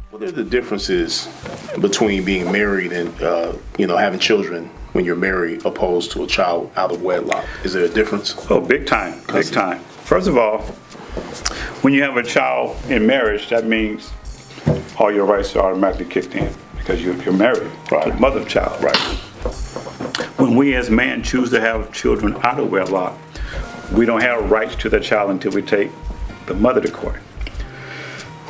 What are the differences between being married and, having children when you're married opposed to a child out of wedlock? Is there a difference? Oh, big time, big time. First of all, when you have a child in marriage, that means all your rights are automatically kicked in because you're married, right, to the mother of the child. Right. When we as men choose to have children out of wedlock, we don't have rights to the child until we take the mother to court.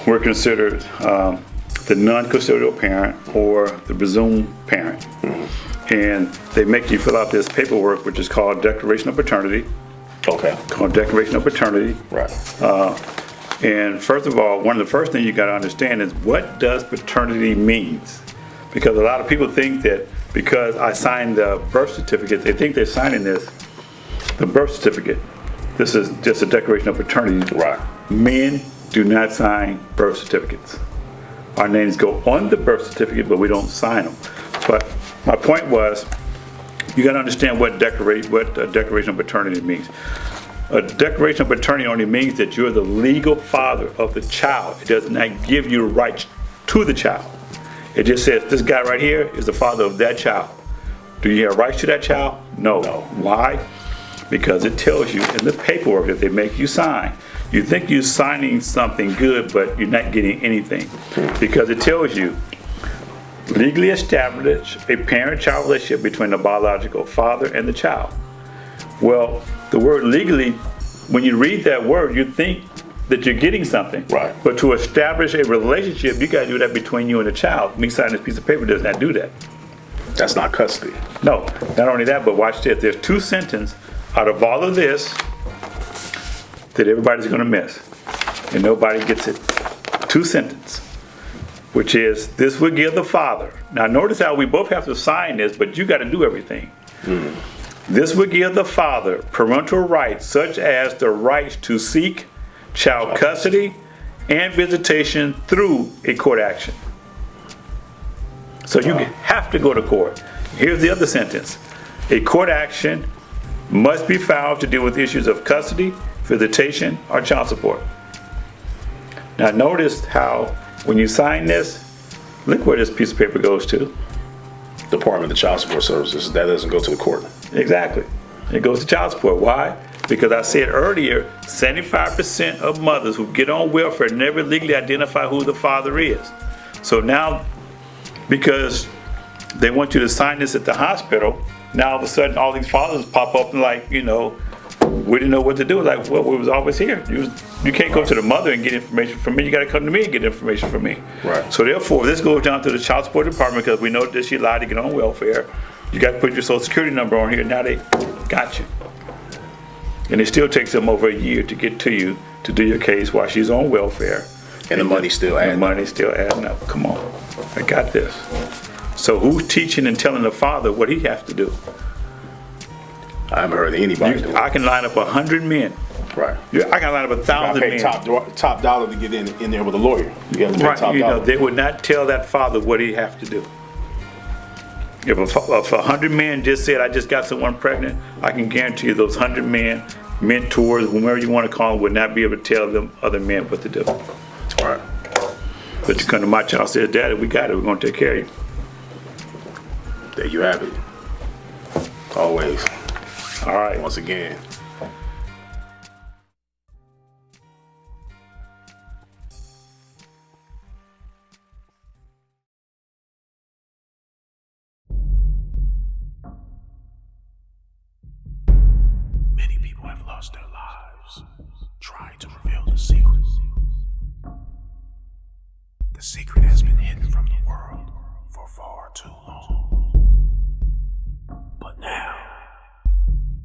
We're considered the non-custodial parent or the presumed parent. Mm-hmm. And they make you fill out this paperwork, which is called Declaration of Paternity. Okay. Called Declaration of Paternity. Right. And first of all, one of the first things you got to understand is what does paternity means? Because a lot of people think that because I signed the birth certificate, they think they're signing this, the birth certificate. This is just a declaration of paternity. Right. Men do not sign birth certificates. Our names go on the birth certificate, but we don't sign them. But my point was, you got to understand what a declaration of paternity means. A declaration of paternity only means that you're the legal father of the child. It does not give you rights to the child. It just says this guy right here is the father of that child. Do you have rights to that child? No. Why? Because it tells you in the paperwork that they make you sign. You think you're signing something good, but you're not getting anything. Because it tells you, legally establish a parent-child relationship between the biological father and the child. Well, the word legally, when you read that word, you think that you're getting something. Right. But to establish a relationship, you got to do that between you and the child. Me signing this piece of paper does not do that. That's not custody. No, not only that, but watch this. There's two sentences out of all of this that everybody's going to miss, and nobody gets it. Two sentences, which is, this would give the father. Now notice how we both have to sign this, but you got to do everything. Mm-hmm. This would give the father parental rights, such as the rights to seek child custody and visitation through a court action. So you have to go to court. Here's the other sentence. A court action must be filed to deal with issues of custody, visitation, or child support. Now notice how when you sign this, look where this piece of paper goes to. Department of Child Support Services. That doesn't go to the court. Exactly. It goes to child support. Why? Because I said earlier, 75% of mothers who get on welfare never legally identify who the father is. So now, because they want you to sign this at the hospital, now all of a sudden all these fathers pop up and we didn't know what to do. Like, well, we was always here. You can't go to the mother and get information from me. You got to come to me and get information from me. Right. So therefore, this goes down to the child support department because we know that she lied to get on welfare. You got to put your social security number on here. Now they got you. And it still takes them over a year to get to you to do your case while she's on welfare. And the money's still adding up. The money's still adding up. Come on. I got this. So who's teaching and telling the father what he has to do? I haven't heard anybody do it. I can line up 100 men. Right. I can line up 1,000 men. You got to pay top dollar to get in there with a lawyer. You have to pay top dollar. They would not tell that father what he has to do. If 100 men just said, I just got someone pregnant, I can guarantee you those 100 men, mentors, whomever you want to call them, would not be able to tell them other men what to do. All right. But you come to my child and say, Daddy, we got it. We're going to take care of you. There you have it. Always. All right. Once again. Many people have lost their lives trying to reveal the secret. The secret has been hidden from the world for far too long. But now,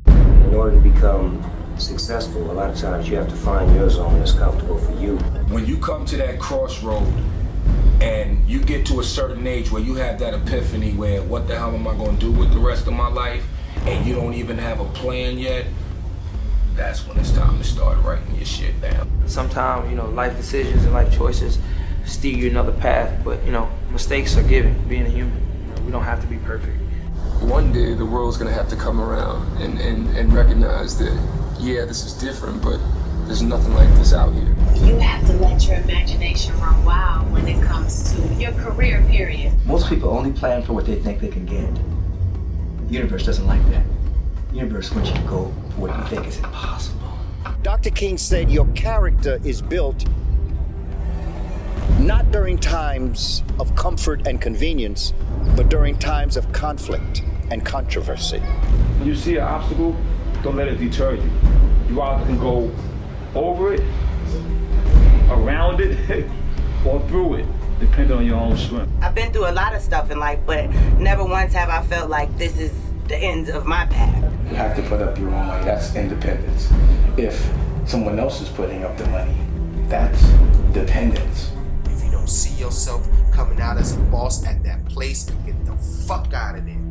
in order to become successful, a lot of times you have to find your zone that's comfortable for you. When you come to that crossroad and you get to a certain age where you have that epiphany where what the hell am I going to do with the rest of my life, and you don't even have a plan yet, that's when it's time to start writing your shit down. Sometimes, life decisions and life choices steer you another path, but, mistakes are given, being a human. We don't have to be perfect. One day the world's gonna have to come around and recognize that, yeah, this is different, but There's nothing like this out here. You have to let your imagination run wild when it comes to your career, period. Most people only plan for what they think they can get. The universe doesn't like that. The universe wants you to go for what you think is impossible. Dr. King said your character is built not during times of comfort and convenience, but during times of conflict and controversy. When you see an obstacle, don't let it deter you. You either can go over it, around it, or through it, depending on your own strength. I've been through a lot of stuff in life, but never once have I felt like this is the end of my path. You have to put up your own money. That's independence. If someone else is putting up the money, that's dependence. If you don't see yourself coming out as a boss at that place, get the fuck out of there.